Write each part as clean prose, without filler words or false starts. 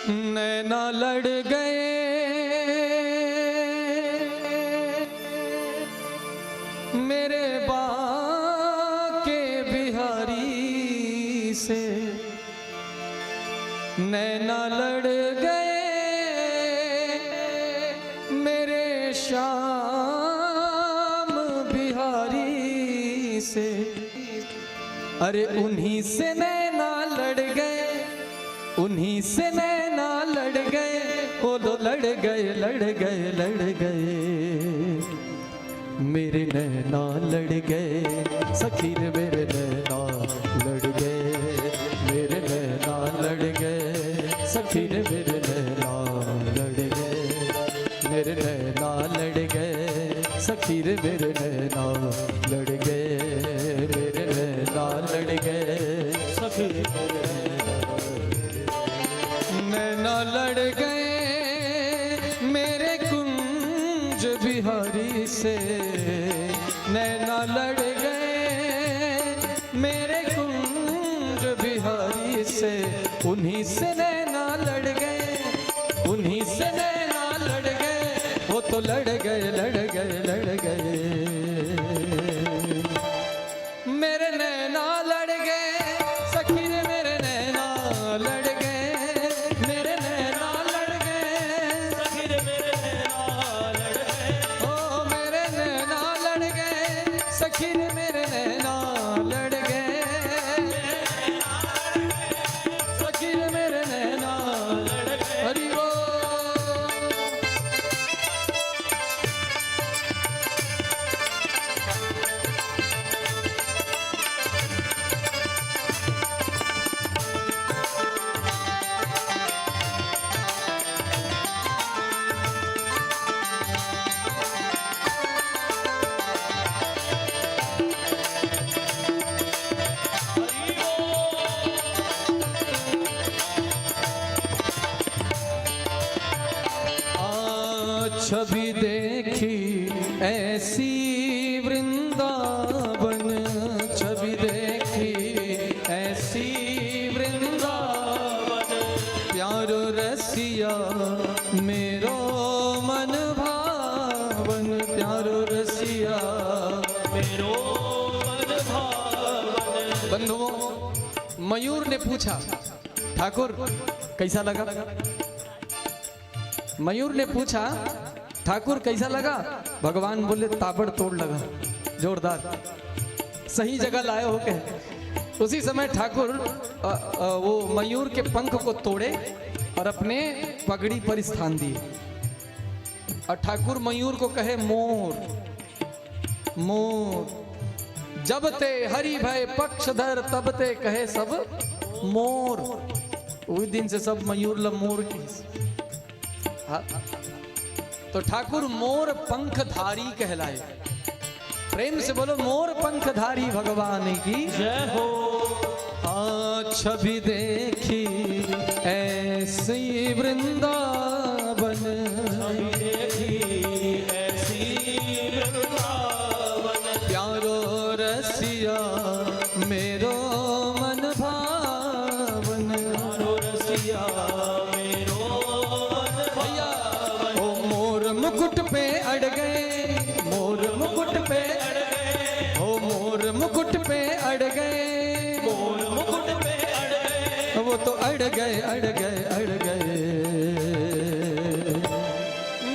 नैना लड़ गए मेरे बाके बिहारी से, नैना लड़ गए मेरे श्याम बिहारी से। अरे उन्हीं से नैना लड़ गए, उन्हीं से नैना लड़ गए, वो तो लड़ गए लड़ गए लड़ गए मेरे नैना लड़ गए सखी रे मेरे नैना लड़ गए, मेरे नैना लड़ गए सखी रे मेरे नैना लड़ गए, मेरे नैना लड़ गए सखी रे मेरे नैना लड़ गए, मेरे नैना लड़ गए सखी नैना लड़ गए मेरे कुंज बिहारी से, नैना लड़ गए मेरे कुंज बिहारी से। उन्हीं से नैना लड़ गए, उन्हीं से नैना लड़ गए, वो तो लड़ गए लड़ गए लड़ गए मेरे नैना लड़ गए सखी रे मेरे नैना लड़ गए, मेरे नैना लड़ गए सखी रे मेरे नैना लड़ गए, ओ मेरे नैना लड़ गए सखी रे मेरे नैना लड़ गए, सखी रे मेरे नैना लड़ गए। हरि बोल। छवि देखी ऐसी वृंदावन, छवि देखी ऐसी वृंदावन, प्यारो रसिया मेरो मन भावन, प्यारो रसिया मेरो मन भावन। बंधुओं, मयूर ने पूछा ठाकुर कैसा लगा? मयूर ने पूछा ठाकुर कैसा लगा? भगवान बोले ताबड़तोड़ लगा, जोरदार, सही जगह लाए हो के। उसी समय ठाकुर वो मयूर के पंख को तोड़े और अपने पगड़ी पर स्थान दिए और ठाकुर मयूर को कहे मोर मोर, जब ते हरि भय पक्षधर तब ते कहे सब मोर। उस दिन से सब मयूर ल मोर की। तो ठाकुर मोर पंखधारी कहलाए। प्रेम से बोलो मोर पंखधारी भगवान की जय हो। छवि देखी ऐसी वृंदावन, छवि देखी ऐसी वृंदावन, प्यारो रसिया मेरो मन भावन, प्यारो रसिया मेरो मुकुट पे अड़ गए, मोर मुकुट पे अड़ गए, हो मोर मुकुट पे अड़ गए, मोर मुकुट पे अड़ गए, वो तो अड़ गए अड़ गए अड़ गए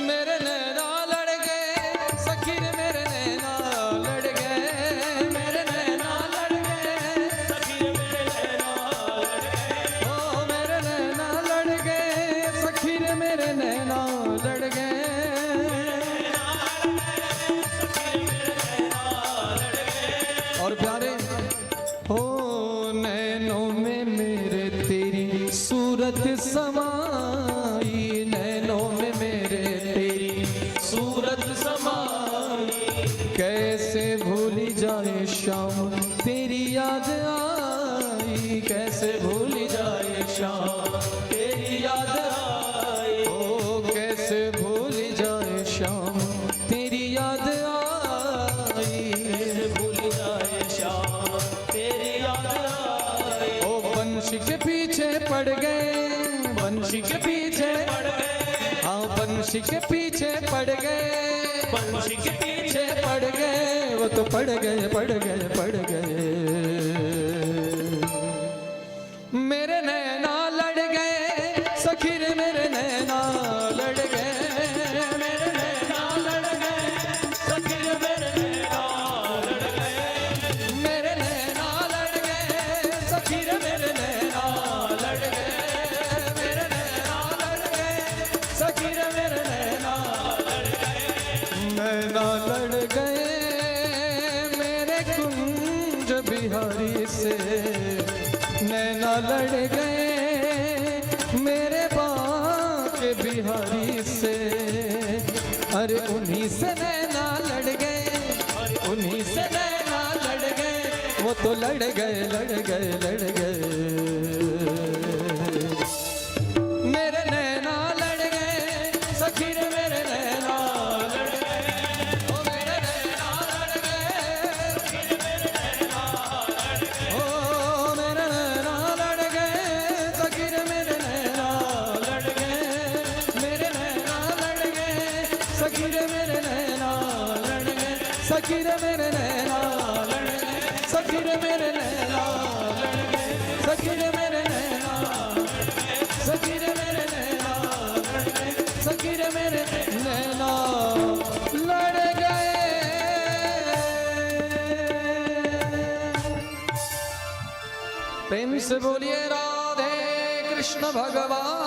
मेरे नैना लड़ गए सखी रे मेरे नैना लड़ गए, मेरे नैना लड़ गए सखी रे मेरे नैना लड़ गए, ओ मेरे नैना लड़ गए सखी रे मेरे नैना लड़ गए। और प्यारे हो नैनों में मेरे तेरी सूरत समाई, नैनों में मेरे तेरी सूरत समाई, कैसे भूली जाए श्याम तेरी याद आई, कैसे भूली जाए श्याम तेरी याद आई, ओ कैसे भूली जाए श्याम तेरी याद आई, भूली जाए श्याम तेरी याद आई। ओ बंश के पीछे पड़ गए, बंशी के पीछे पड़ गए, हाँ बंशी के पीछे पड़ गए, बंशी के पीछे पड़ गए, वो तो पड़ गए पड़ गए पड़ गए। मेरे नैना लड़ गए सखी रे मेरे नैना लड़ गए, मेरे नैना लड़ गए, सखी रे मेरे नैना लड़ गए, मेरे नैना लड़ गए सखी रे मेरे नैना लड़ गए, मेरे नैना लड़ गए सखी रे मेरे नैना लड़ गए, नैना लड़ गए मेरे कुंज बिहारी से, नैना लड़ गए मेरे बाके बिहारी से, अरे उन्हीं से नैना लड़ गए, उन्हीं से नैना लड़ गए, वो तो लड़ गए लड़ गए लड़ गए। मेरे नैना लड़ गए सखी रे मेरे नैना लड़ गए, ओ मेरे नैना लड़ गए, ओ मेरे नैना लड़ गए सखी रे मेरे नैना लड़ गए, मेरे नैना लड़ गए सखी रे मेरे नैना लड़ गए, सखी रे मेरे नैना लड़ गए, सखी रे मेरे नैना लड़ गए, सखी रे मेरे नैना सखी रे मेरे नैना लड़ गए, सखी रे मेरे नैना लड़ गए। प्रेम से बोलिए राधे कृष्ण भगवान